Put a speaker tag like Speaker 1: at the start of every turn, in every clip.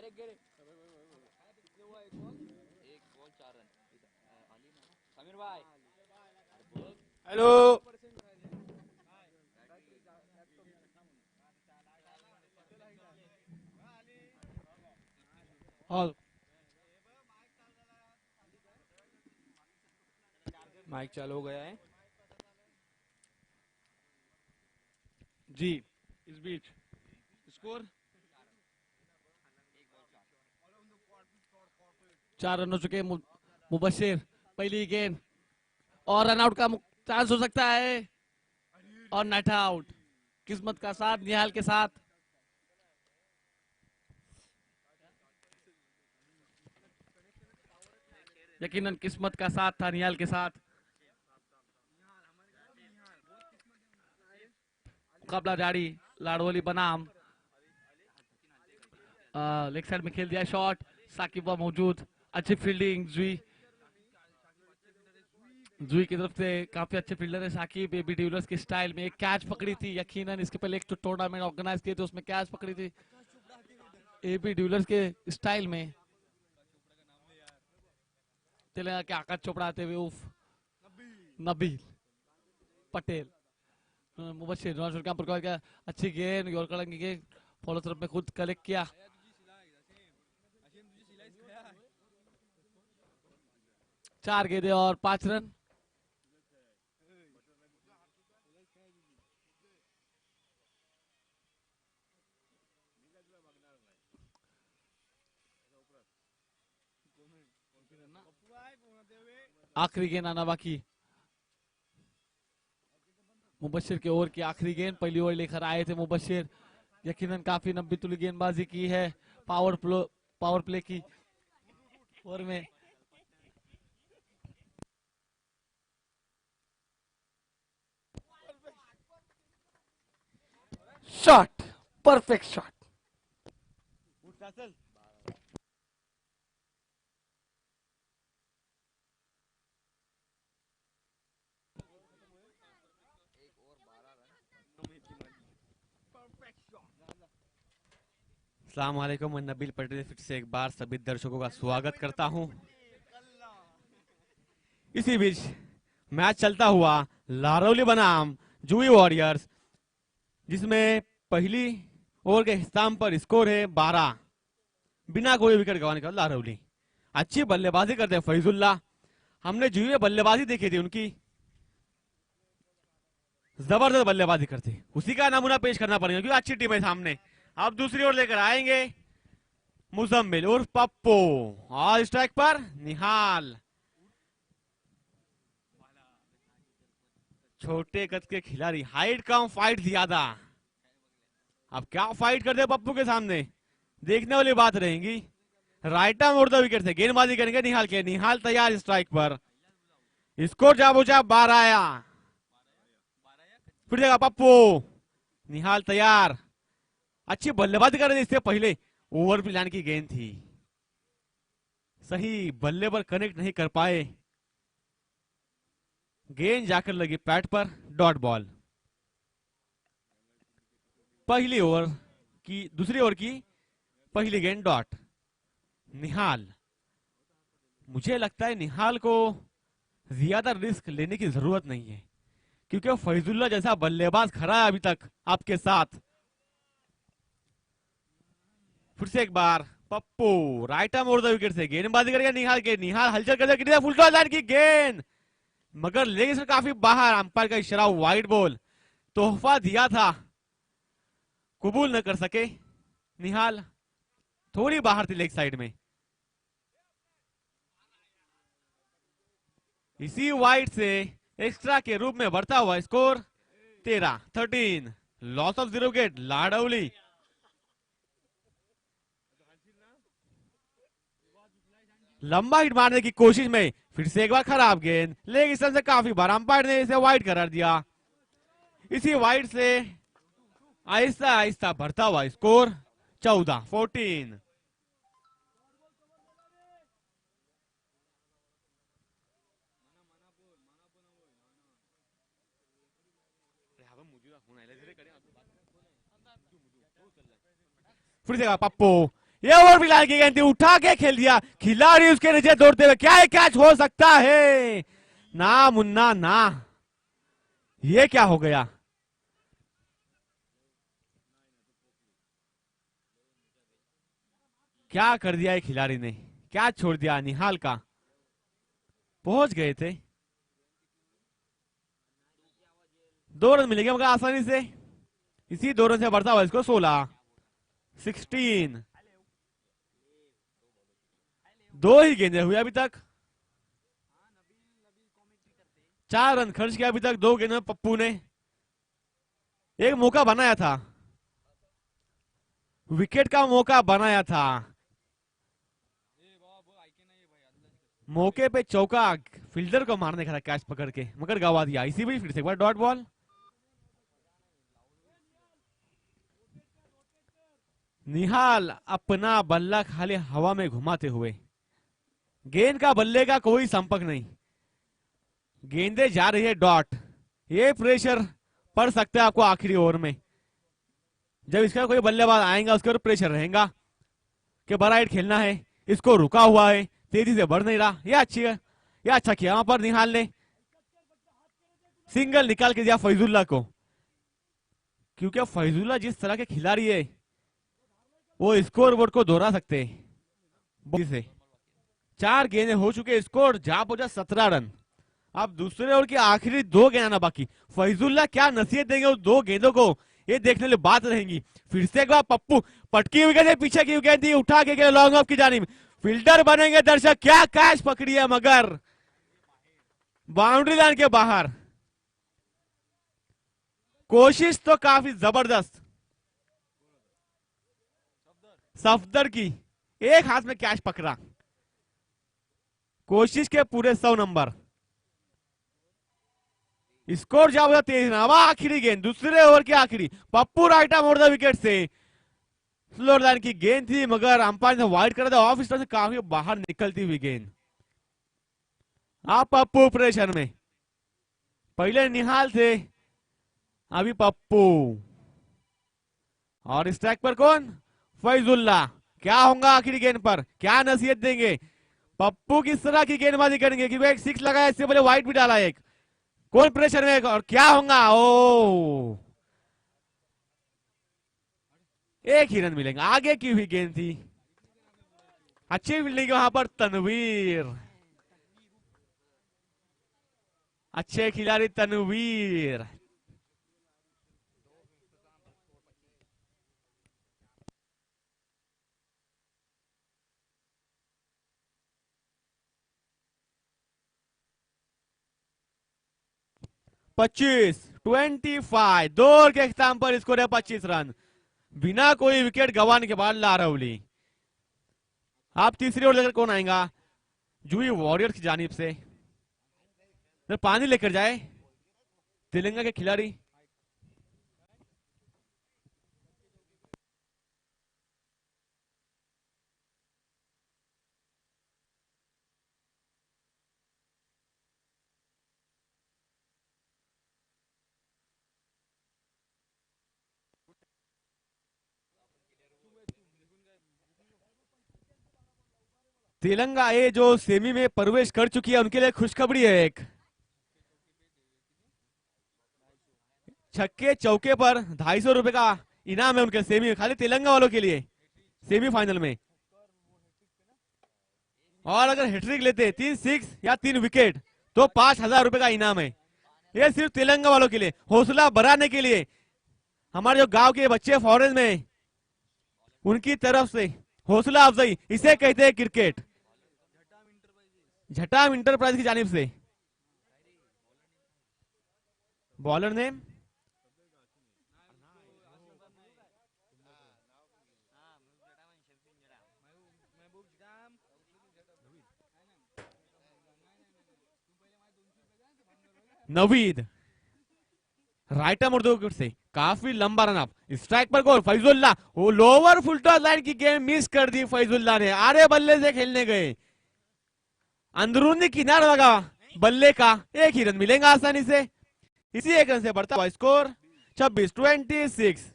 Speaker 1: Hello. और mic चालू हो गया है जी। इस बीच स्कोर 4 रन हो चुके। मुबशिर पहली गेंद और रन आउट का चांस हो सकता है और नेट आउट। किस्मत का साथ निहाल के साथ। यकीनन किस्मत का साथ था निहाल के साथ। मुकाबला जारी। लाडवली बनाम लेग साइड में खेल दिया शॉट। साकिब मौजूद। अच्छी फील्डिंग जुई की तरफ से। काफी अच्छे फील्डर है साकिब। एबी डिविलियर्स के स्टाइल में एक कैच पकड़ी थी। यकीनन इसके पहले एक टूर्नामेंट ऑर्गेनाइज किए थे उसमें कैच पकड़ी थी एबी डिविलियर्स के स्टाइल में। तेलंगाना के आकाश चोपड़ा आते हुए उफ नबील पटेल मुबशिर अच्छी गेंद यॉर्कर की गेंद फॉलो तरफ में खुद कलेक्ट किया। चार गेंदे और 5 रन। आखिरी गेंद आना बाकी। मुबशिर के ओवर की आखिरी गेंद। पहली ओवर लेकर आए थे मुबशिर। यकीनन काफी लंबी तुली गेंदबाजी की है पावर प्ले की ओवर में। Shot perfect shot.
Speaker 2: अस्सलाम वालेकुम। मैं नबील पटेल फिर से एक बार सभी दर्शकों का स्वागत करता हूं। इसी बीच मैच चलता हुआ लारौली बनाम जुई वॉरियर्स, जिसमें पहली ओवर के इख्तिताम पर स्कोर है 12 बिना कोई विकेट गंवाने का। लारौली अच्छी बल्लेबाजी करते हैं फैजुल्ला। हमने जुई में बल्लेबाजी देखी थी उनकी, जबरदस्त बल्लेबाजी करते। उसी का नमूना पेश करना पड़ेगा क्योंकि अच्छी टीम है सामने। अब दूसरी ओर लेकर आएंगे मुजम्मिल उर्फ पप्पू। और स्ट्राइक पर निहाल। छोटे कद के खिलाड़ी, हाइट कम फाइट ज्यादा। अब क्या फाइट करते पप्पू के सामने, देखने वाली बात रहेगी। राइटा मोड़ द विकेट से गेंदबाजी करेंगे निहाल के। निहाल तैयार स्ट्राइक पर। स्कोर जाबोजा 12 आया। फिर देगा पप्पू। निहाल तैयार। अच्छी बल्लेबाजी कर रहे थे इससे पहले। ओवर प्लान की गेंद थी, सही बल्ले पर कनेक्ट नहीं कर पाए। गेंद जाकर लगी पैड पर। Dot ball. पहली ओवर की दूसरी ओवर की पहली गेंद डॉट। निहाल, मुझे लगता है निहाल को ज्यादा रिस्क लेने की जरूरत नहीं है क्योंकि फैजुल्ला जैसा बल्लेबाज खड़ा है अभी तक आपके साथ। फिर से एक बार Pappu right arm over the wicket से गेंदबाजी करेगा निहाल के। निहाल हलचल कर फुल टॉस लाइन की गेंद, मगर लेग से काफी बाहर। अंपायर का इशारा वाइड बॉल। तोहफा दिया था, कबूल न कर सके निहाल। थोड़ी बाहर थी लेग साइड में। इसी वाइड से एक्स्ट्रा के रूप में बढ़ता हुआ स्कोर 13 लॉस ऑफ 0 विकेट लाडौली। लंबा हिट मारने की कोशिश में फिर से एक बार खराब गेंद। लेग स्टंप से काफी बार अंपायर ने इसे वाइड करार दिया। इसी वाइड से आहिस्ता आहिस्ता बढ़ता हुआ स्कोर 14। फिर से पप्पू ये ओवर फिलहाल की गेंद थी, उठा के खेल दिया खिलाड़ी उसके नीचे दौड़ते हुए। क्या कैच हो सकता है? ना मुन्ना ना, ये क्या हो गया? क्या कर दिया है खिलाड़ी ने, क्या छोड़ दिया निहाल का। पहुंच गए थे, 2 रन मिलेंगे मगर आसानी से। इसी 2 रन से बढ़ता हुआ इसको 16 2 ही गेंदें हुई अभी तक, 4 रन खर्च किया अभी तक 2 गेंदों में पप्पू ने। एक मौका बनाया था, विकेट का मौका बनाया था, मौके पे चौका फील्डर को मारने का था कैच पकड़ के, मगर गवा दिया। इसी भी फिर से एक बार डॉट बॉल। निहाल अपना बल्ला खाली हवा में घुमाते हुए, गेंद का बल्ले का कोई संपर्क नहीं, गेंदे जा रही है डॉट। ये प्रेशर पड़ सकता है आपको आखिरी ओवर में, जब इसका कोई बल्लेबाज आएगा उसके ऊपर प्रेशर रहेगा कि बराइट खेलना है, इसको रुका हुआ है, तेजी से बढ़ नहीं रहा। ये अच्छी है, ये अच्छा किया वहां पर निहाल ने, सिंगल निकाल के दिया फैजुल्ला को, क्योंकि फैजुल्ला जिस तरह के खिलाड़ी है वो स्कोर बोर्ड को दोहरा सकते हैं। 4 गेंदें हो चुके, स्कोर जा पहुंचा 17 रन। अब दूसरे ओवर की आखिरी 2 गेंद आना बाकी, फैजुल्ला क्या नसीहत देंगे उस 2 गेंदों को, ये देखने लिए बात रहेंगी। फिर से एक बार पप्पू पटकी हुई गेंद, पीछे की गेंद थी, उठा के लॉन्ग ऑफ की जानिब, फील्डर बनेंगे दर्शक। क्या कैच पकड़ी है मगर बाउंड्री लाइन के बाहर। कोशिश तो काफी जबरदस्त सफदर की, एक हाथ में कैच पकड़ा, कोशिश के पूरे 100 नंबर। स्कोर जा बजा 23 रन। अब आखिरी गेंद दूसरे ओवर की आखिरी, Pappu right arm over the wicket से, स्लोअर लाइन की गेंद थी मगर अंपायर ने वाइड कर दिया, ऑफ स्टंप से काफी बाहर निकलती हुई गेंद। आप पप्पू प्रेशर में, पहले निहाल थे अभी पप्पू, और स्ट्राइक पर कौन? फैजुल्ला। क्या होगा आखिरी गेंद पर, क्या नसीहत देंगे? पप्पू किस तरह की गेंदबाजी करेंगे, क्योंकि एक 6 लगाया, इससे पहले वाइड भी डाला एक, कौन प्रेशर में और क्या होगा? ओ, एक ही रन मिलेंगे, आगे की हुई गेंद थी, अच्छी फील्डिंग वहां पर तनवीर, अच्छे खिलाड़ी तनवीर। पच्चीस 25 दौर के इख्तिताम पर स्कोर है 25 रन, बिना कोई विकेट गंवाने के बाद लारवली। आप तीसरी ओवर लेकर कौन आएगा? जूही वॉरियर्स की जानिब से पानी लेकर जाए तेलंगाना के खिलाड़ी। तेलंगाना ये जो सेमी में प्रवेश कर चुकी है उनके लिए खुशखबरी है, एक छक्के चौके पर 250 रुपए का इनाम है उनके सेमी, खाली तेलंगाना वालों के लिए सेमीफाइनल में। और अगर हैट्रिक लेते 3 6 या 3 विकेट तो 5000 रुपए का इनाम है। ये सिर्फ तेलंगाना वालों के लिए, हौसला बढ़ाने के लिए, हमारे जो गांव के बच्चे फॉरेन में उनकी तरफ से हौसला अफजाई, इसे कहते हैं क्रिकेट। झटाम इंटरप्राइज की जानिब से bowler name Naveed, right arm Urdu wicket से काफी लंबा रन अप, स्ट्राइक पर गोल फैजुल्ला, वो लोअर फुल टॉस लाइन की गेम मिस कर दी फैजुल्ला ने, आरे बल्ले से खेलने गए, अंदरूनी किनारा लगा बल्ले का, एक ही रन मिलेगा आसानी से। इसी एक रन से बढ़ता हुआ स्कोर 26-26।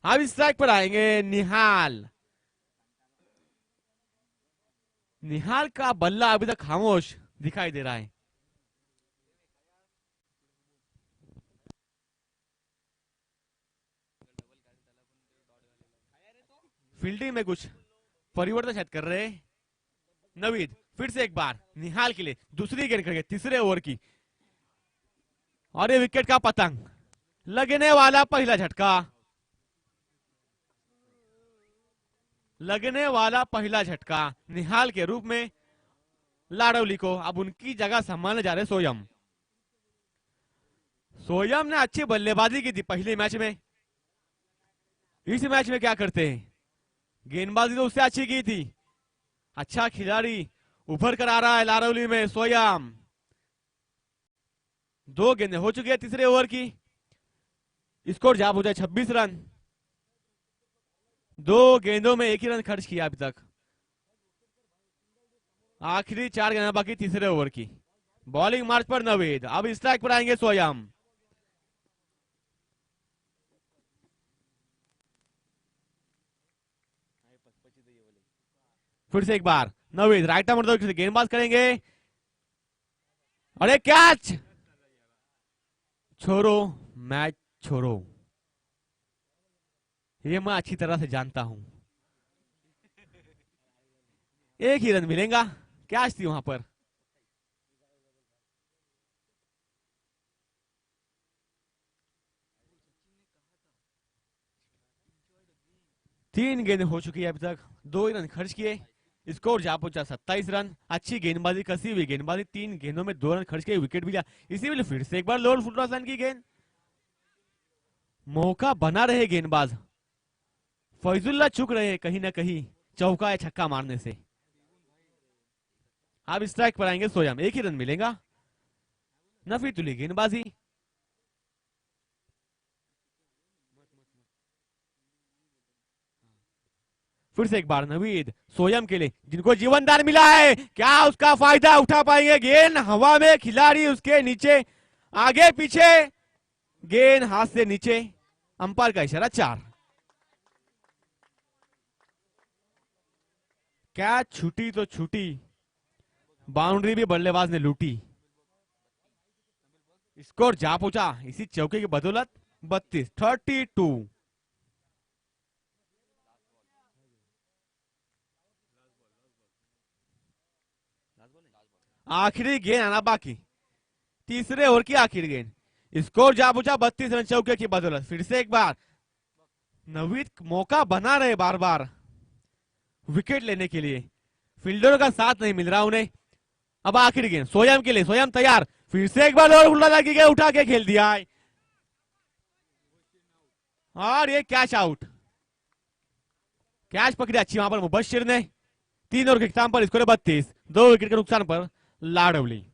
Speaker 2: अब स्ट्राइक पर आएंगे निहाल, निहाल का बल्ला अभी तक खामोश दिखाई दे रहा है। फील्डिंग में कुछ परिवर्तन शायद कर रहे हैं नवीद। फिर से एक बार निहाल के लिए दूसरी गेंद करके तीसरे ओवर की, और ये विकेट का पतंग लगने वाला पहला झटका, लगने वाला पहला झटका निहाल के रूप में लाडवली को। अब उनकी जगह संभालने जा रहे सोयम। सोयम ने अच्छी बल्लेबाजी की थी पहले मैच में, इस मैच में क्या करते हैं? गेंदबाजी तो उससे अच्छी की थी। अच्छा खिलाड़ी उभर कर आ रहा है लाडवली में सोयम। 2 गेंदें हो चुकी है तीसरे ओवर की, स्कोर जा पहुंचा 26 रन। 2 गेंदों में 1 ही रन खर्च किया अभी तक। आखिरी 4 गेंदें बाकी तीसरे ओवर की। बॉलिंग मार्च पर नवीद, अब स्ट्राइक पर आएंगे सोयम। फिर से एक बार नवीद राइट आर्म से गेंदबाज करेंगे। अरे कैच! छोड़ो मैच छोड़ो, ये मैं अच्छी तरह से जानता हूं। 1 ही रन मिलेगा, कैच थी वहां पर। तीन गेंद हो चुकी है अभी तक, 2 ही रन खर्च किए, स्कोर जा पहुंचा 27 रन। अच्छी गेंदबाजी, कसी हुई गेंदबाजी, 3 गेंदों में 2 रन खर्च किए, विकेट भी लिया। इसी वजह फिर से एक बार लोअर फुट रन की गेंद, मौका बना रहे गेंदबाज। फैजुल्ला चुक रहे हैं कहीं ना कहीं चौका या छक्का मारने से। अब स्ट्राइक पर आएंगे सोयम, 1 ही रन मिलेगा। नफी तुली गेंदबाजी, फिर से एक बार नवीद सोयम के लिए जिनको जीवनदान मिला है, क्या उसका फायदा उठा पाएंगे? गेंद हवा में, खिलाड़ी उसके नीचे, आगे पीछे, गेंद हाथ से नीचे, अंपायर का इशारा 4। कैच छूटी तो छूटी, बाउंड्री भी बल्लेबाज ने लूटी। स्कोर जा पहुंचा इसी चौके की बदौलत 32। आखिरी गेंद आना बाकी, तीसरे ओवर की आखिरी गेंद, स्कोर जा पहुंचा 32 रन चौके की बदौलत। फिर से एक बार नवीद मौका बना रहे बार बार विकेट लेने के लिए, फील्डरों का साथ नहीं मिल रहा उन्हें। अब आखिरी गेंद सोयम के लिए, सोयम तैयार, फिर से एक बार और उठा के खेल दिया है, और ये कैच आउट। कैच पकड़ी अच्छी वहां पर मुबशिर ने। 3 ओवर के इख्तिताम पर स्कोर 32, 2 विकेट के नुकसान पर लाडवली।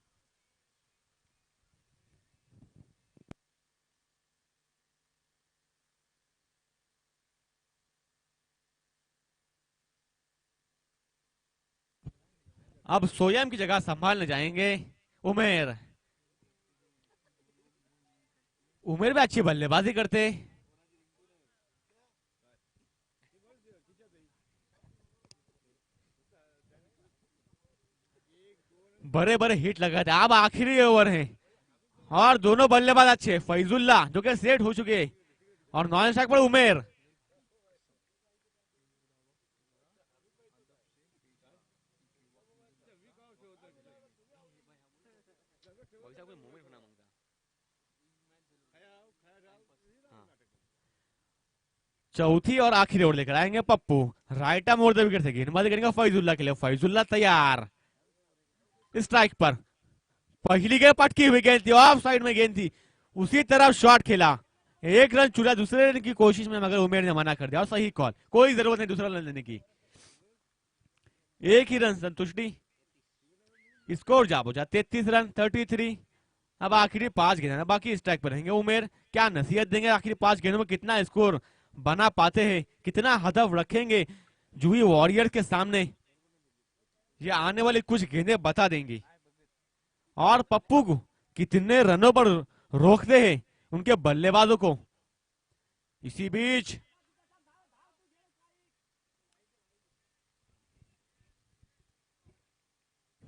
Speaker 2: अब सोयम की जगह संभालने जाएंगे उमेर। उमेर भी अच्छी बल्लेबाजी करते, बड़े बड़े हिट लगाते। अब आखिरी ओवर है और दोनों बल्लेबाज अच्छे, फैजुल्ला जो कि सेट हो चुके और नॉन स्ट्राइक पर उमेर। चौथी और आखिरी ओवर लेकर आएंगे Pappu. Right arm over the wicket से गेंदबाजी करेंगे फैजुल्ला के लिए। फैजुल्ला तैयार, स्ट्राइक पर। पहली गेंद पटकी हुई गेंद थी, ऑफ साइड में गेंद थी, उसी तरफ शॉट खेला, 1 रन चुरा दूसरे रन की कोशिश में, मगर उमेर ने मना कर दिया और सही कॉल, कोई जरूरत नहीं दूसरा रन लेने की। 1 ही रन संतुष्टि, स्कोर जा पहुंचा 33 रन 33। अब आखिरी 5 गेंद बाकी, स्ट्राइक पर रहेंगे उमेर। क्या नसीहत देंगे आखिरी 5 गेंदों में, कितना स्कोर बना पाते हैं, कितना हदफ रखेंगे जूही वॉरियर के सामने, ये आने वाली कुछ गेंदें बता देंगी। और पप्पू को कितने रनों पर रोकते हैं उनके बल्लेबाजों को। इसी बीच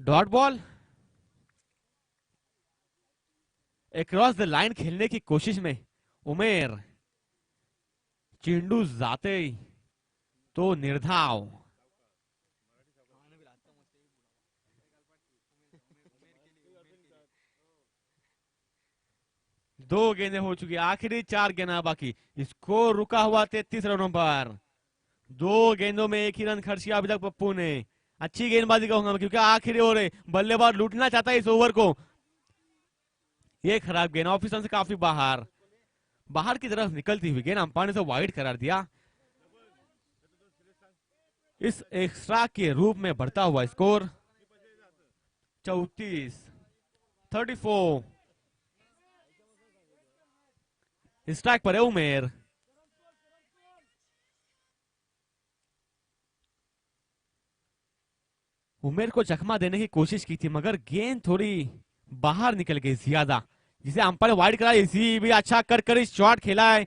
Speaker 2: dot ball. Across the line खेलने की कोशिश में उमेर, चेंडू जाते ही तो निर्धाव। दो गेंदें हो चुकी, आखिरी 4 गेंदा बाकी। स्कोर रुका हुआ 33 रनों पर। 2 गेंदों में 1 ही रन खर्च किया अभी तक पप्पू ने। अच्छी गेंदबाजी कहूंगा क्योंकि आखिरी ओवर है, बल्लेबाज लूटना चाहता है इस ओवर को। ये खराब गेंद, ऑफ स्टंप से काफी बाहर, बाहर की तरफ निकलती हुई गेंद अंपायर ने से वाइड करार दिया। इस एक्स्ट्रा के रूप में बढ़ता हुआ स्कोर 34। स्ट्राइक पर है उमेर। उमेर को जख्मा देने की कोशिश की थी मगर गेंद थोड़ी बाहर निकल गई ज्यादा, जिसे अंपायर वाइड करा। इसी भी अच्छा कर शॉट खेला है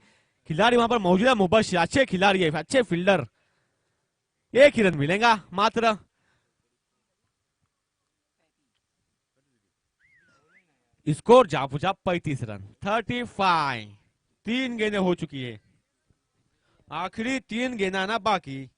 Speaker 2: खिलाड़ी वहां पर मौजूद है। मुबशिर अच्छे खिलाड़ी है, अच्छे फील्डर। 1 ही रन मिलेगा मात्र। Score जापुजा 35 run, 35। 3 गेंदें हो चुकी है, आखिरी 3 गेंदा ना बाकी।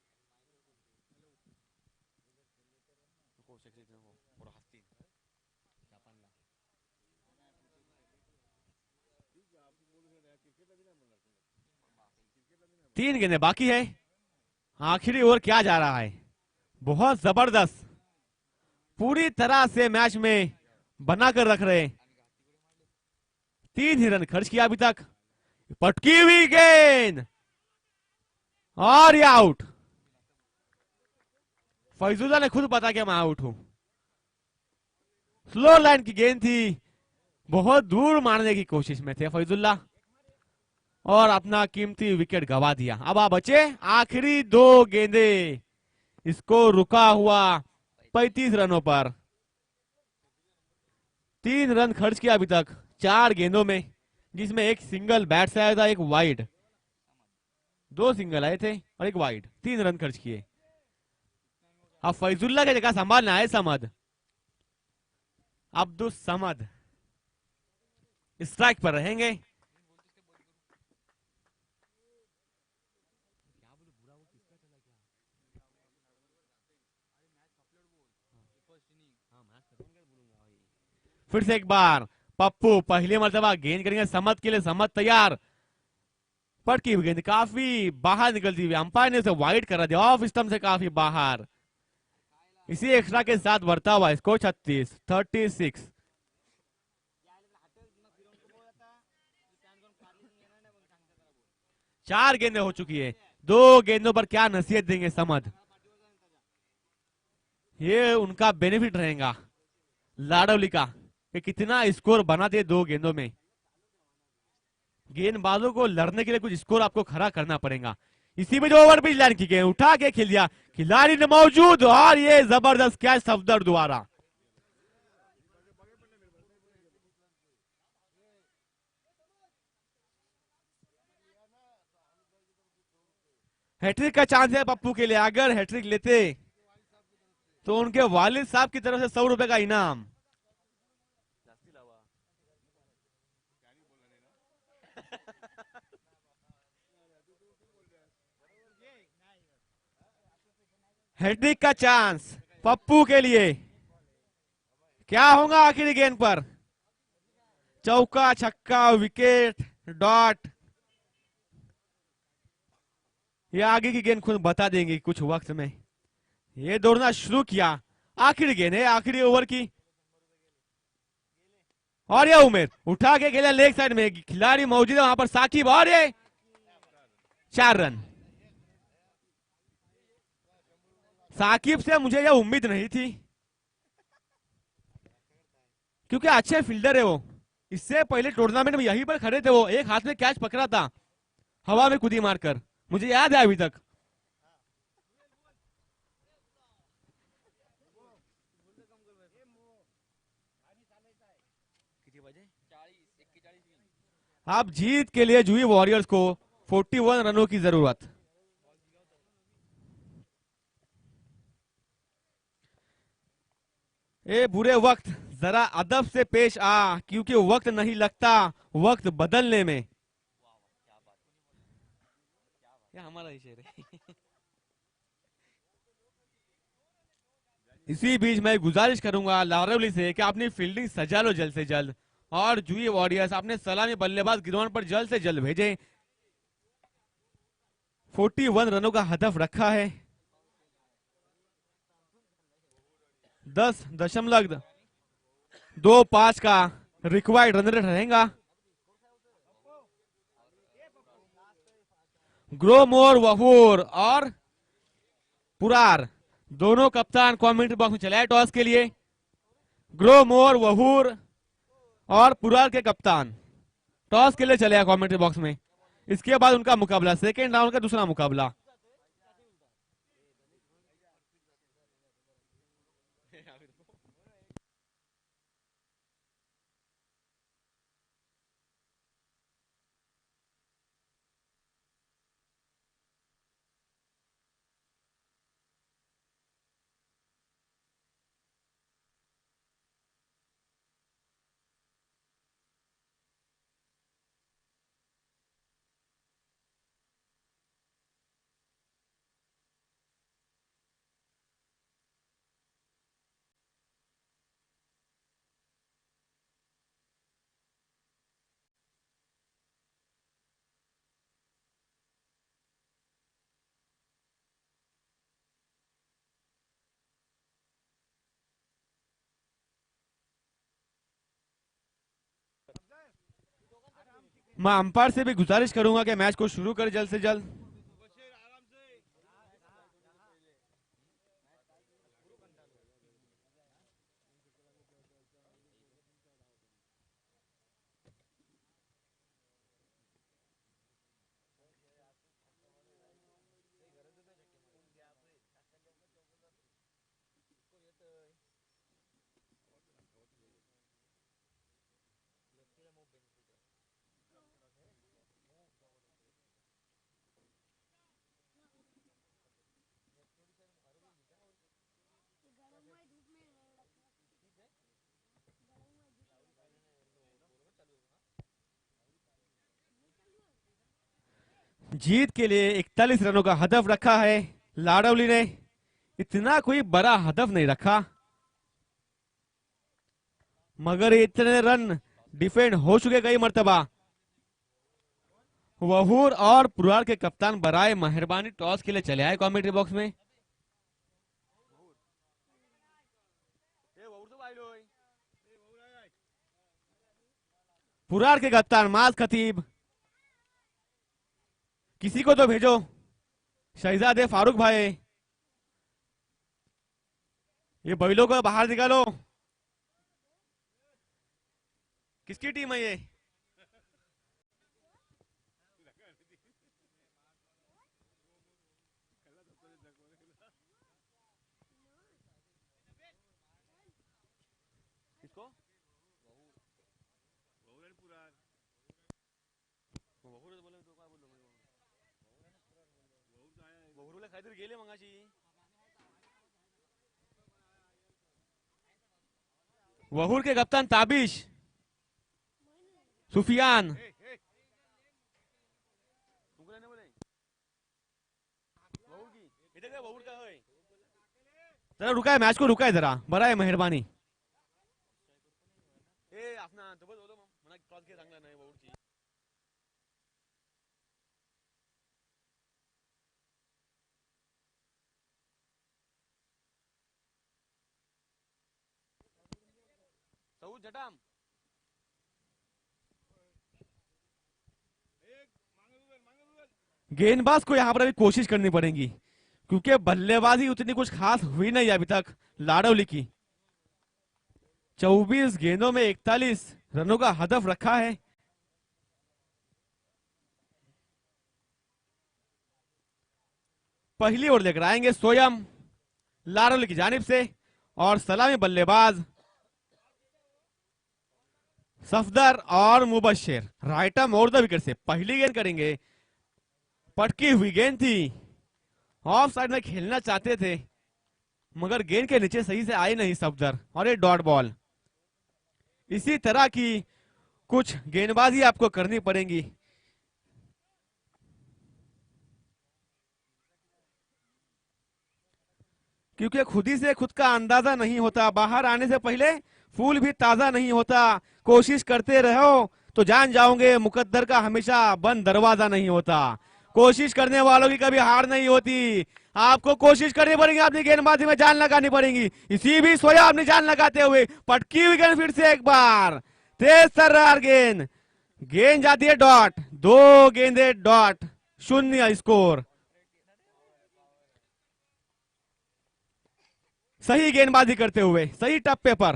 Speaker 2: तीन गेंदें बाकी है, आखिरी ओवर क्या जा रहा है। बहुत जबरदस्त, पूरी तरह से मैच में बनाकर रख रहे। 3 ही रन खर्च किया अभी तक। पटकी हुई गेंद और ये आउट। फैजुल्ला ने खुद बता कि मैं आउट हूं। स्लो लाइन की गेंद थी, बहुत दूर मारने की कोशिश में थे फैजुल्ला और अपना कीमती विकेट गवा दिया। अब आप बचे आखिरी 2 गेंदे, इसको रुका हुआ 35 रनों पर। 3 रन खर्च किया अभी तक 4 गेंदों में, जिसमें 1 सिंगल बैट से आया था, 1 वाइड। 2 सिंगल आए थे और 1 वाइड। 3 रन खर्च किए। अब फैजुल्ला की जगह संभालना है समद, अब्दुल समद स्ट्राइक पर रहेंगे। फिर से एक बार पप्पू पहली मर्तबा गेंद करेंगे समद के लिए। समद तैयार, पटकी हुई गेंद काफी बाहर निकलती हुई, अंपायर ने उसे वाइड करा दिया, ऑफ स्टंप से काफी बाहर। इसी एक्स्ट्रा के साथ बढ़ता हुआ स्कोर 36। 4 गेंदें हो चुकी है, 2 गेंदों पर क्या नसीहत देंगे समद। ये उनका बेनिफिट रहेगा लाडवली का कि कितना स्कोर बनाते 2 गेंदों में। गेंदबाजों को लड़ने के लिए कुछ स्कोर आपको खड़ा करना पड़ेगा। इसी में जो ओवर पिच लाइन की गेंद उठा के खेल दिया, खिलाड़ी ने मौजूद और ये जबरदस्त कैच सफदर द्वारा। हैट्रिक का चांस है पप्पू के लिए। अगर हैट्रिक लेते तो उनके वालिद साहब की तरफ से 100 रुपए का इनाम। हैट्रिक का चांस पप्पू के लिए। क्या होगा आखिरी गेंद पर? चौका, छक्का, विकेट, डॉट। ये आगे की गेंद खुद बता देंगे कुछ वक्त में। ये दौड़ना शुरू किया, आखिरी गेंद है आखिरी ओवर की। और ये उमेर उठा के खेला लेग साइड में, खिलाड़ी मौजूद है वहां पर साकिब, और ये 4 रन। साकिब से मुझे यह उम्मीद नहीं थी क्योंकि अच्छे फील्डर है वो। इससे पहले टूर्नामेंट में यहीं पर खड़े थे वो, एक हाथ में कैच पकड़ा था हवा में कुदी मारकर, मुझे याद है अभी तक। अब जीत के लिए जुई वॉरियर्स को 41 रनों की जरूरत। ए बुरे वक्त, जरा अदब से पेश आ, क्योंकि वक्त नहीं लगता वक्त बदलने में। ये हमारा ही शेर है। इसी बीच मैं गुजारिश करूंगा लारवली से कि अपनी फील्डिंग सजा लो जल्द से जल्द, और जुई वॉरियर्स अपने सलामी बल्लेबाज ग्राउंड पर जल्द से जल्द भेजें। 41 रनों का हदफ रखा है। 10.25 का रिक्वायर्ड रन रेट रहेगा। ग्रोमोर, वहूर और पुरार दोनों कप्तान कमेंट्री बॉक्स में चले आए टॉस के लिए। ग्रोमोर, वहूर और पुरार के कप्तान टॉस के लिए चले आए कमेंट्री बॉक्स में। इसके बाद उनका मुकाबला, सेकेंड राउंड का दूसरा मुकाबला। मैं अंपायर से भी गुजारिश करूंगा कि मैच को शुरू कर जल्द से जल्द। जीत के लिए 41 रनों का हदफ रखा है लाडवली ने। इतना कोई बड़ा हदफ नहीं रखा, मगर इतने रन डिफेंड हो चुके कई मर्तबा। वहूर और पुरार के कप्तान बराए मेहरबानी टॉस के लिए चले आए कमेंट्री बॉक्स में। पुरार के कप्तान माज खतीब, किसी को तो भेजो, शहजादे फारूक भाई, ये बैलों को बाहर निकालो। किसकी टीम है ये? किसको? गेले मंगाशी। वहूर के कप्तान ताबिश, सुफियान, जरा रुका है, मैच को रुका है जरा, बड़ा है मेहरबानी। गेंदबाज को यहां पर अभी कोशिश करनी पड़ेगी, क्योंकि बल्लेबाजी उतनी कुछ खास हुई नहीं अभी तक लाडवली की। 24 गेंदों में 41 रनों का हदफ रखा है। पहली ओवर लेकर आएंगे स्वयं लाडवली की जानिब से, और सलामी बल्लेबाज सफदर और Mubashir right arm over the wicket से पहली गेंद करेंगे। पटकी हुई गेंद थी, ऑफ साइड में खेलना चाहते थे मगर गेंद के नीचे सही से आई नहीं सफदर और ये डॉट बॉल। इसी तरह की कुछ गेंदबाजी आपको करनी पड़ेगी। क्योंकि खुद ही से खुद का अंदाजा नहीं होता, बाहर आने से पहले फूल भी ताजा नहीं होता। कोशिश करते रहो तो जान जाओगे मुकद्दर का हमेशा बंद दरवाजा नहीं होता। कोशिश करने वालों की कभी हार नहीं होती। आपको कोशिश करनी पड़ेगी, अपनी गेंदबाजी में जान लगानी पड़ेगी। इसी भी सोया अपनी जान लगाते हुए पटकी हुई गेंद फिर से एक बार तेज तर्रार गेंद, गेंद जाती है डॉट। 2 गेंदे डॉट, 0 स्कोर। सही गेंदबाजी करते हुए सही टप्पे पर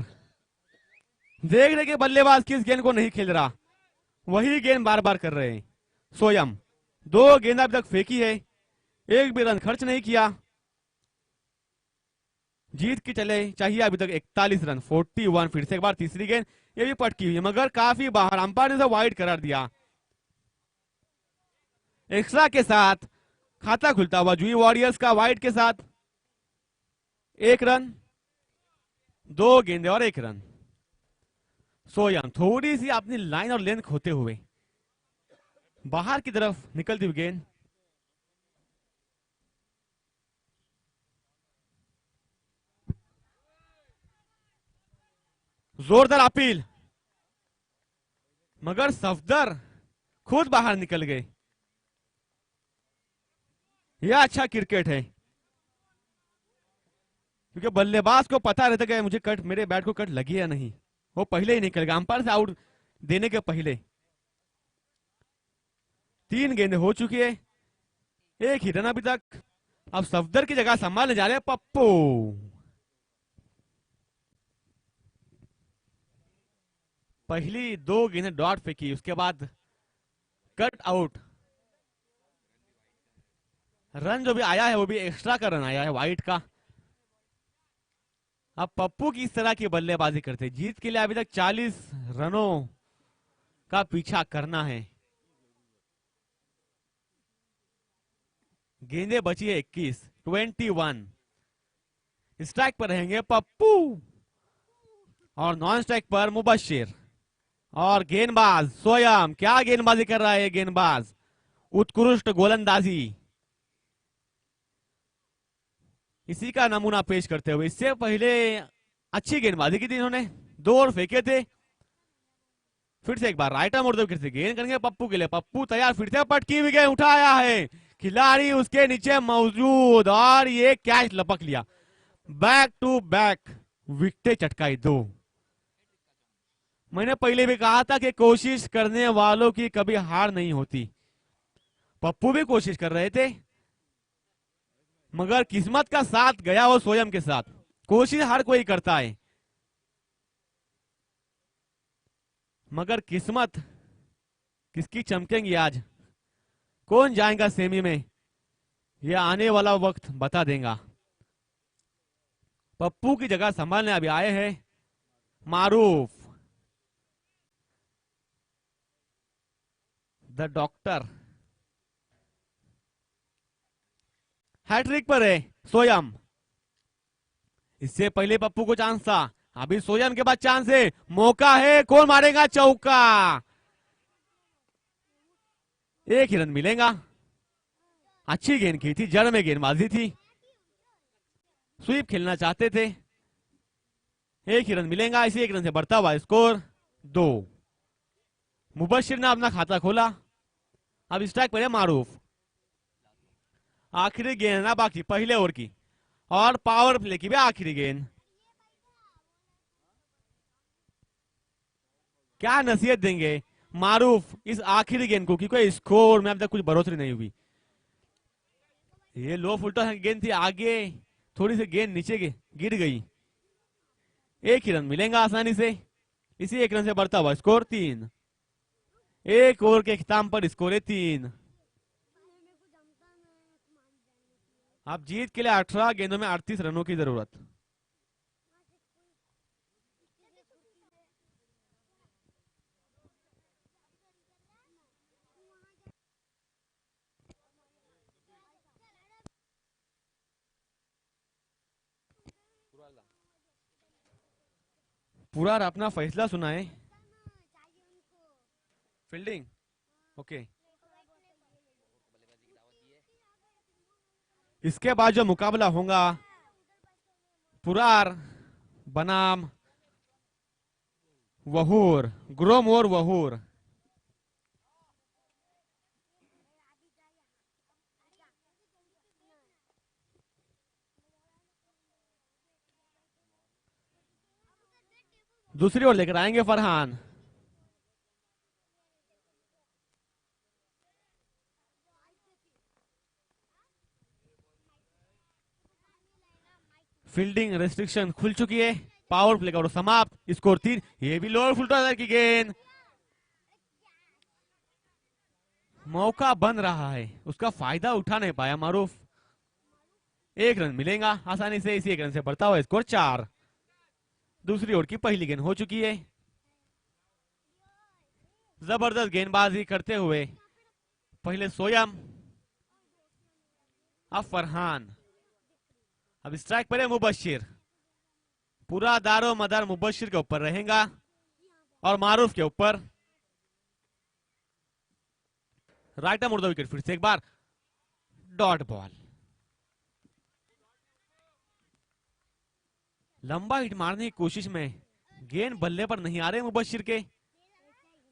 Speaker 2: देख रहे कि बल्लेबाज किस गेंद को नहीं खेल रहा, वही गेंद बार बार कर रहे हैं सोयम। 2 गेंद अभी तक फेंकी है, एक भी रन खर्च नहीं किया। जीत की चले चाहिए अभी तक 41 रन, 41। फिर से एक बार तीसरी गेंद, ये भी पटकी हुई है मगर काफी बाहर, अंपायर ने वाइड करार दिया। एक्स्ट्रा के साथ खाता खुलता हुआ जुई वॉरियर्स का वाइड के साथ 1 रन, 2 गेंदे और 1 रन। सोयम थोड़ी सी अपनी लाइन और लेंथ खोते हुए बाहर की तरफ निकलती हुई गेंद, जोरदार अपील मगर सफदर खुद बाहर निकल गए। यह अच्छा क्रिकेट है क्योंकि बल्लेबाज को पता रहता है कि मुझे कट, मेरे बैट को कट लगी या नहीं, वो पहले ही निकल गया अंपायर से आउट देने के पहले। 3 गेंदें हो चुकी है, 1 ही रन अभी तक। अब सफदर की जगह संभालने जा रहे हैं पप्पू। पहली 2 गेंदें डॉट फेंकी, उसके बाद कट आउट। रन जो भी आया है वो भी एक्स्ट्रा का रन आया है वाइट का। अब पप्पू की इस तरह की बल्लेबाजी करते, जीत के लिए अभी तक 40 रनों का पीछा करना है। गेंदे बची है 21, 21। स्ट्राइक पर रहेंगे पप्पू और नॉन स्ट्राइक पर मुबशिर। और गेंदबाज सोयम, क्या गेंदबाजी कर रहा है गेंदबाज, उत्कृष्ट गोलंदाजी। इसी का नमूना पेश करते हुए इससे पहले अच्छी गेंदबाजी की थी इन्होंने, 2 और फेंके थे। फिर से एक बार राइट आर्म उड़ते हुए गेंद करेंगे पप्पू के लिए। पप्पू तैयार, फिर से पटकी हुई गेंद उठाया है, खिलाड़ी उसके नीचे मौजूद और ये कैच लपक लिया। बैक टू बैक विकेटें चटकाई 2। मैंने पहले भी कहा था कि कोशिश करने वालों की कभी हार नहीं होती। पप्पू भी कोशिश कर रहे थे मगर किस्मत का साथ गया वो सोयम के साथ। कोशिश हर कोई करता है मगर किस्मत किसकी चमकेंगी आज, कौन जाएगा सेमी में, यह आने वाला वक्त बता देगा। पप्पू की जगह संभालने अभी आए हैं मारूफ द डॉक्टर। हैट्रिक पर है सोयम, इससे पहले पप्पू को चांस था, अभी सोयम के बाद चांस है, मौका है, कौन मारेगा चौका। 1 ही रन मिलेगा। अच्छी गेंद की थी, जड़ में गेंदबाजी थी, स्वीप खेलना चाहते थे। 1 ही रन मिलेगा, इसी 1 रन से बढ़ता हुआ स्कोर 2। मुबशिर ने अपना खाता खोला, अब स्ट्राइक पर है मारूफ। आखिरी गेंद ना बाकी पहले ओवर की और पावर प्ले की भी आखिरी गेंद। क्या नसीहत देंगे मारूफ इस आखिरी गेंद को, क्योंकि स्कोर में अब तक कुछ बढ़ोतरी नहीं हुई। ये लो फुलटॉस गेंद थी, आगे थोड़ी सी गेंद नीचे गिर गई। 1 ही रन मिलेगा आसानी से, इसी 1 रन से बढ़ता हुआ स्कोर 3। 1 ओवर के इख्तिताम पर स्कोर है 3। अब जीत के लिए 18 गेंदों में 38 रनों की जरूरत। पुरार अपना फैसला सुनाए। Fielding okay. इसके बाद जो मुकाबला होगा पुरार बनाम वहूर, ग्रोमोर वहूर। दूसरी ओर लेकर आएंगे फरहान। फील्डिंग रेस्ट्रिक्शन खुल चुकी है। पावर प्ले का समाप्त। स्कोर 3। ये भी लोअर फुल टॉस की गेंद। मौका बन रहा है, उसका फायदा उठा नहीं पाया मारूफ। 1 रन मिलेगा आसानी से। इसी 1 रन से बढ़ता हुआ स्कोर 4। दूसरी ओवर की पहली गेंद हो चुकी है। जबरदस्त गेंदबाजी करते हुए पहले सोयम, अब फरहान। अब स्ट्राइक पर है मुबशिर। पूरा दारो मदार मुबशिर के ऊपर रहेगा और मारूफ के ऊपर। राइट आर्म विकेट फिर से एक बार डॉट बॉल। लंबा हिट मारने की कोशिश में गेंद बल्ले पर नहीं आ रहे मुबशिर के,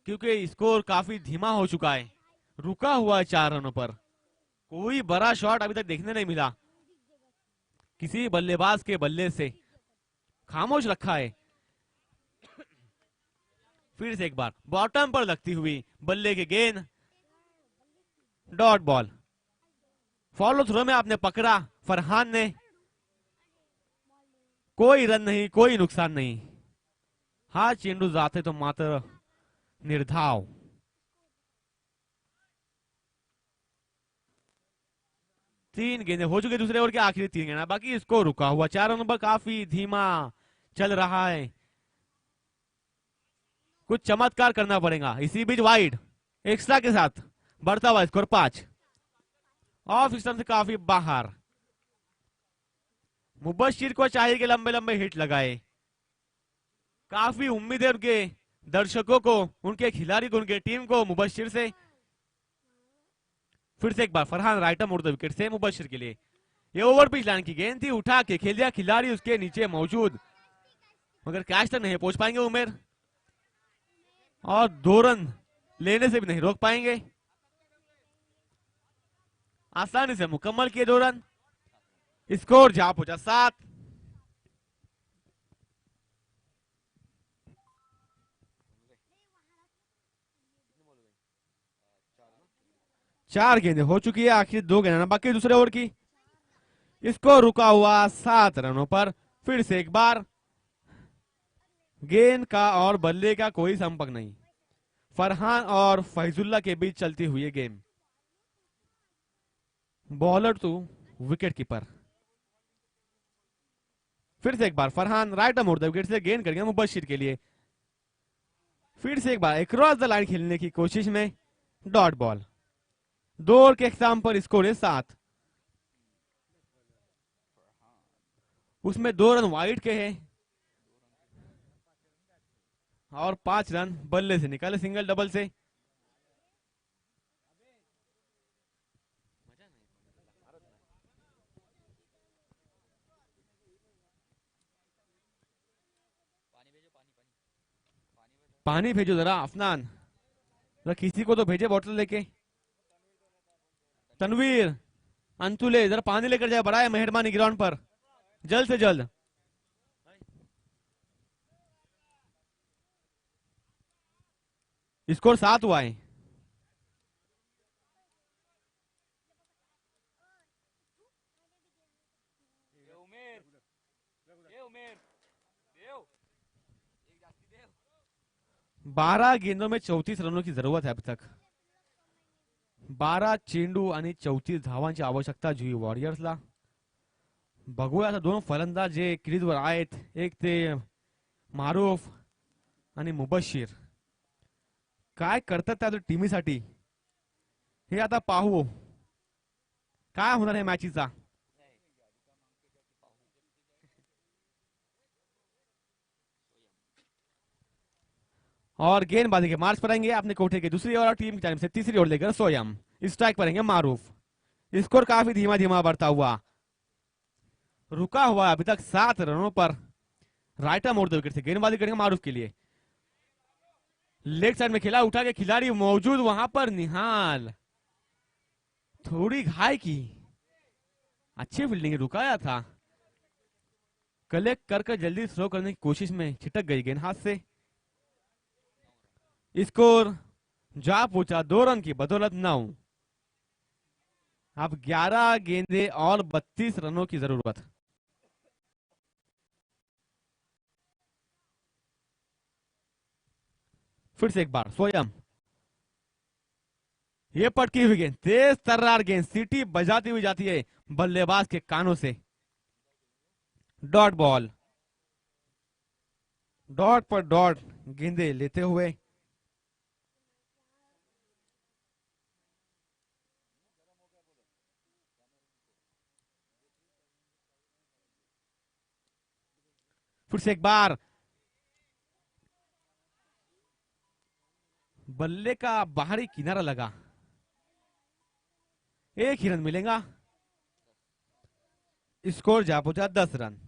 Speaker 2: क्योंकि स्कोर काफी धीमा हो चुका है। रुका हुआ है 4 रनों पर। कोई बड़ा शॉट अभी तक देखने नहीं मिला। किसी बल्लेबाज के बल्ले से खामोश रखा है। फिर से एक बार बॉटम पर लगती हुई बल्ले की गेंद डॉट बॉल। फॉलो थ्रो में आपने पकड़ा फरहान ने। कोई रन नहीं, कोई नुकसान नहीं। हा चेंडू जाते तो मात्र निर्धाव। तीन गेंदें हो चुकी दूसरे ओवर के आखिरी 3 गेंद बाकी। इसको रुका हुआ 4 रनों पर काफी धीमा चल रहा है। कुछ चमत्कार करना पड़ेगा। इसी बीच वाइड एक्स्ट्रा के साथ बढ़ता हुआ स्कोर 5। ऑफ स्टंप से काफी बाहर। मुबशिर को चाहिए कि लंबे लंबे हिट लगाए। काफी उम्मीद है उनके दर्शकों को, उनके खिलाड़ी को, उनके टीम को मुबशिर से। फिर से एक बार फरहान राइट आर्म उड़ता विकेट से मुबशिर के लिए। ये ओवर पिच लाइन की गेंद थी, उठा के खेल दिया खिलाड़ी उसके नीचे मौजूद, मगर कैच तक नहीं पहुंच पाएंगे उमेर, और 2 रन लेने से भी नहीं रोक पाएंगे। आसानी से मुकम्मल किए 2 रन। स्कोर जा पहुंचा 7। चार गेंदें हो चुकी है, आखिर 2 गेंदें बाकी दूसरे ओवर की। इसको रुका हुआ 7 रनों पर। फिर से एक बार गेंद का और बल्ले का कोई संपर्क नहीं। फरहान और फैजुल्ला के बीच चलती हुई game. Bowler to wicketkeeper. फिर से एक बार फरहान राइट आर्म विकेट से गेंद करेंगे मुबशिर के लिए। फिर से एक बार अक्रॉस द लाइन खेलने की कोशिश में डॉट बॉल। 2 ओवर के एग्जाम पर स्कोर है 7। उसमें 2 रन वाइड के हैं और 5 रन बल्ले से निकाले सिंगल डबल से। पानी भेजो जरा अफनान, जरा किसी को तो भेजे बोतल लेके। तनवीर, अंतुले जरा पानी लेकर जाए, बड़ा है मेहरबानी ग्राउंड पर जल्द से जल्द। स्कोर 7 हुआ है। बारा गेंदों में 34 रनों की जरूरत है अब तक। 12 चेंडू आणि 34 धावांची आवश्यकता जुई वॉरियर्सला। बघूया आता 2 फलंदाज जे क्रीजवर आहेत, एक ते मारूफ आणि मुबशिर, काय करतात त्या टीमीसाठी हे आता पाहू काय होणार आहे मॅचीचा। और गेंदबाजी के मार्च पर आएंगे अपने कोठे की दूसरी ओर, टीम की जानिब से तीसरी ओर लेकर सोयम। स्ट्राइक पर आएंगे मारूफ। स्कोर काफी धीमा धीमा बढ़ता हुआ रुका हुआ अभी तक 7 रनों पर। राइट आर्म मोड़ विकेट से गेंदबाजी करेंगे मारूफ के लिए। लेग साइड में खेला, उठा के खिलाड़ी मौजूद वहां पर, निहाल थोड़ी घाई की, अच्छी फील्डिंग, रुकाया था, कलेक्ट कर जल्दी थ्रो करने की कोशिश में छिटक गई गेंद हाथ से। स्कोर जा पहुंचा 2 रन की बदौलत 9। अब 11 गेंदे और 32 रनों की जरूरत। फिर से एक बार स्वयं, ये पटकी हुई गेंद, तेज तर्रार गेंद, सीटी बजाती हुई जाती है बल्लेबाज के कानों से। डॉट बॉल, डॉट पर डॉट गेंदे लेते हुए फिर से एक बार बल्ले का बाहरी किनारा लगा, एक ही रन मिलेगा। स्कोर जा पहुंचा 10 रन,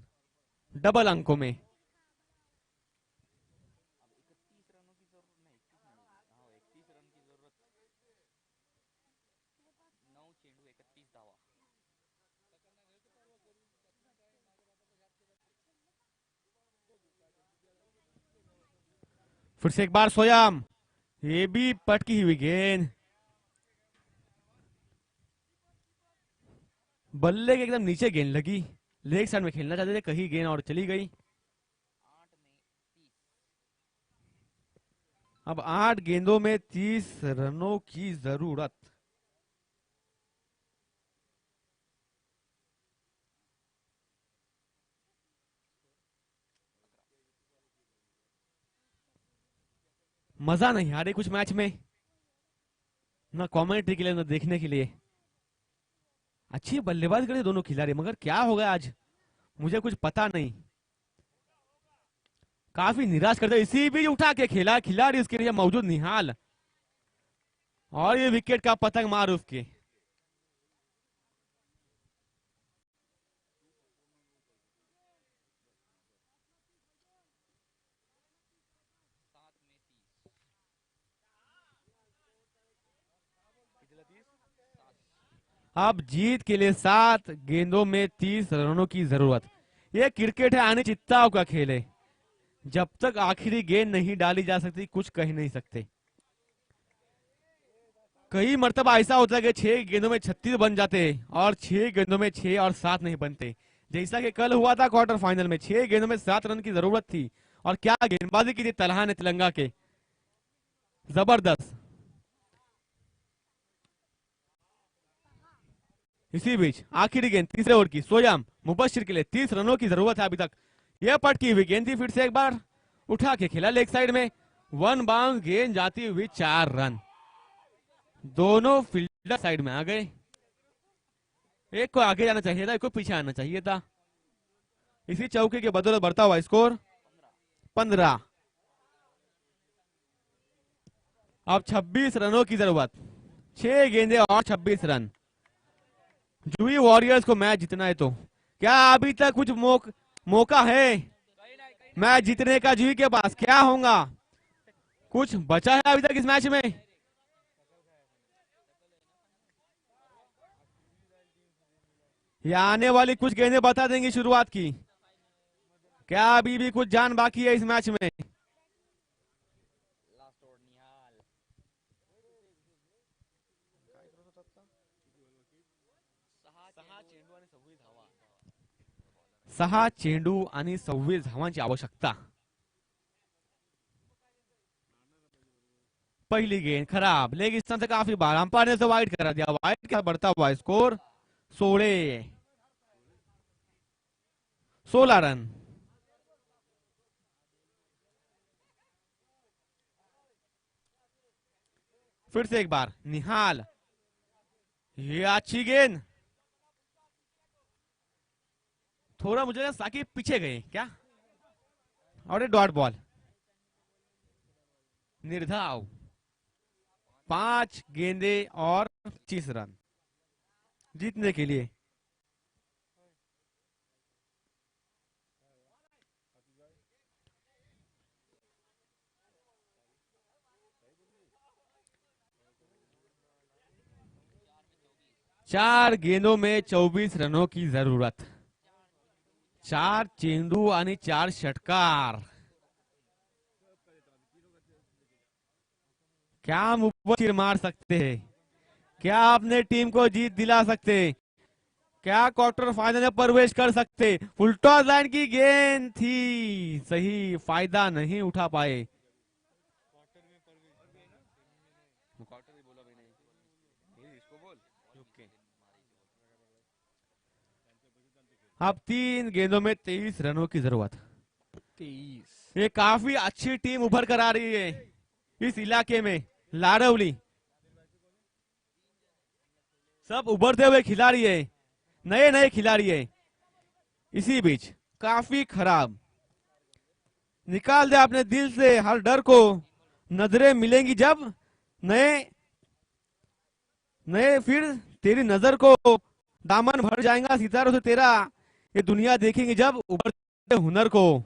Speaker 2: डबल अंकों में। फिर से एक बार स्वयं, ये भी पटकी हुई गेंद, बल्ले के एकदम नीचे गेंद लगी। लेग साइड में खेलना चाहते थे, कहीं गेंद और चली गई। अब 8 गेंदों में 30 रनों की जरूरत। मजा नहीं आ रही कुछ मैच में, ना कमेंट्री के लिए ना देखने के लिए। अच्छी बल्लेबाज करे दोनों खिलाड़ी, मगर क्या हो गया आज मुझे कुछ पता नहीं। काफी निराश करते, इसी बीच उठा के खेला खिलाड़ी उसके लिए मौजूद निहाल, और ये विकेट का पतंग मार उसके। अब जीत के लिए 7 गेंदों में 30 रनों की जरूरत। यह क्रिकेट है, अनिश्चितताओं का खेल है। जब तक आखिरी गेंद नहीं डाली जा सकती कुछ कह नहीं सकते। कई मर्तबा ऐसा होता है कि 6 गेंदों में 36 बन जाते हैं और 6 गेंदों में 6 और 7 नहीं बनते। जैसा कि कल हुआ था क्वार्टर फाइनल में, 6 गेंदों में 7 रन की जरूरत थी और क्या गेंदबाजी की थी तलहा ने तिलंगा के, जबरदस्त। इसी बीच आखिरी गेंद तीसरे ओवर की, स्वयं मुबशिर के लिए 30 रनों की जरूरत है अभी तक। यह पटकी हुई गेंद थी, फिर से एक बार उठा के खेला लेग साइड में, 1 बाउंस गेंद जाती हुई 4 रन। दोनों फील्डर साइड में आ गए, एक को आगे जाना चाहिए था, एक को पीछे आना चाहिए था। इसी चौके के बदौलत बढ़ता हुआ स्कोर 15। अब 26 रनों की जरूरत, 6 गेंदे और 26 रन। जुई वॉरियर्स को मैच जीतना है तो क्या अभी तक कुछ मौका है मैच जीतने का जुई के पास? क्या होगा, कुछ बचा है अभी तक इस मैच में? ये आने वाली कुछ गेंदें बता देंगी शुरुआत की। क्या अभी भी कुछ जान बाकी है इस मैच में? सहा चेंडू आणि 26 धावांची आवश्यकता। पहली गेंद खराब, लेग स्थान से काफी बार अंपायर ने से वाइड करा दिया। वाइड क्या बढ़ता हुआ स्कोर 16 रन। फिर से एक बार निहाल, ये अच्छी गेंद, थोड़ा मुझे लगा साकिब पीछे गए क्या, और डॉट बॉल। निर्धाव 5 गेंदे और 25 रन जीतने के लिए। चार गेंदों में 24 रनों की जरूरत। 4 चेंडू आणि 4 षटकार। क्या हम ऊपर मार सकते हैं? क्या अपने टीम को जीत दिला सकते? क्या क्वार्टर फाइनल में प्रवेश कर सकते? फुल टॉस लाइन की गेंद थी, सही, फायदा नहीं उठा पाए। अब 3 गेंदों में 23 रनों की जरूरत।
Speaker 1: 23।
Speaker 2: ये काफी अच्छी टीम उभर कर आ रही है इस इलाके में। लाडवली सब उभरते हुए खिलाड़ी है, नए नए खिलाड़ी है। इसी बीच काफी खराब, निकाल दे अपने दिल से हर डर को। नजरें मिलेंगी जब नए नए, फिर तेरी नजर को दामन भर जाएगा सितारों से तेरा। ये दुनिया देखेंगे जब उभरते हुनर को।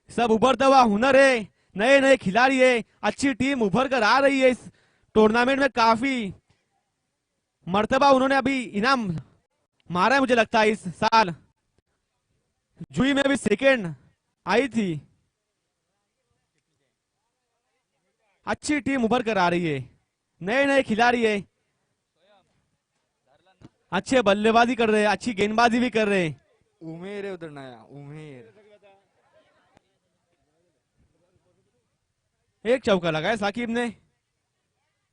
Speaker 2: सब उभरता हुआ हुनर है, नए नए खिलाड़ी है, अच्छी टीम उभर कर आ रही है। इस टूर्नामेंट में काफी मर्तबा उन्होंने अभी इनाम मारा है, मुझे लगता है इस साल। जुई में भी सेकेंड आई थी। अच्छी टीम उभर कर आ रही है, नए नए खिलाड़ी है, अच्छे बल्लेबाजी कर रहे हैं, अच्छी गेंदबाजी भी कर रहे हैं।
Speaker 3: उमेर है उधर नया, उमेर।
Speaker 2: एक चौका लगाया साकिब ने।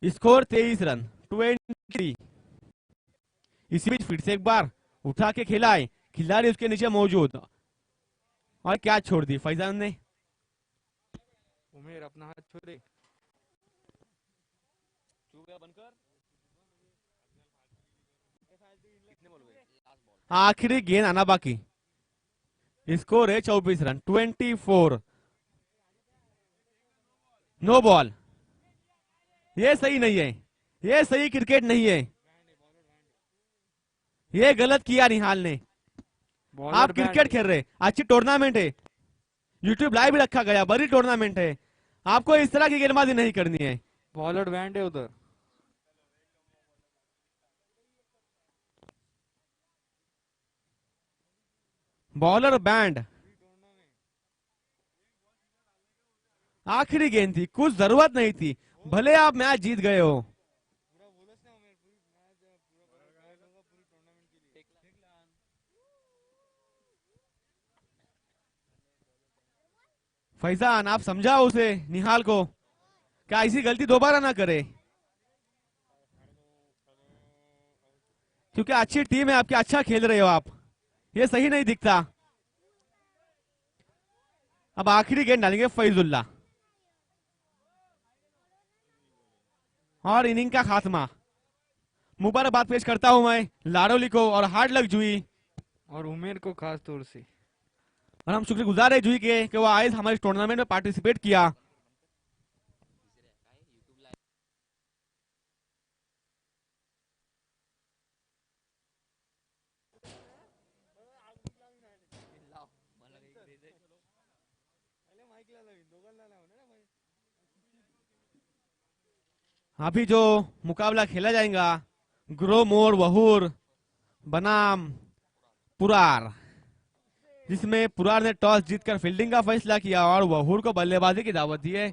Speaker 2: Score 23 run 23। इसी बीच फिर से एक बार उठा के खेला है, खिलाड़ी उसके नीचे मौजूद, और क्या छोड़ दी फैजान ने।
Speaker 3: उमेर अपना हाथ छोड़े।
Speaker 2: आखिरी गेंद आना बाकी। स्कोर है 24 रन 24। No ball. ये सही नहीं है, ये सही क्रिकेट नहीं है, ये गलत किया निहाल ने। आप क्रिकेट खेल रहे, अच्छी टूर्नामेंट है, यूट्यूब लाइव भी रखा गया, बड़ी टूर्नामेंट है, आपको इस तरह की गेंदबाजी नहीं करनी है।
Speaker 3: बॉलर बैंड है उधर।
Speaker 2: Bowler band. आखिरी गेंद थी, कुछ जरूरत नहीं थी, भले आप मैच जीत गए हो। फैजान आप समझाओ उसे, निहाल को, क्या ऐसी गलती दोबारा ना करे, क्योंकि अच्छी टीम है आपकी, अच्छा खेल रहे हो आप, ये सही नहीं दिखता। अब आखिरी गेंद डालेंगे फैजुल्ला, और इनिंग का खात्मा। मुबारकबाद पेश करता हूं मैं लाडोली को, और हार्ड लक जुई,
Speaker 3: और उमेर को खास तौर से।
Speaker 2: और हम शुक्रगुजार है जुई के कि वो आए हमारे टूर्नामेंट में पार्टिसिपेट किया। अभी जो मुकाबला खेला जाएगा, ग्रो मोर वहूर बनाम पुरार, जिसमें पुरार ने टॉस जीतकर फील्डिंग का फैसला किया और वहूर को बल्लेबाजी की दावत दी है।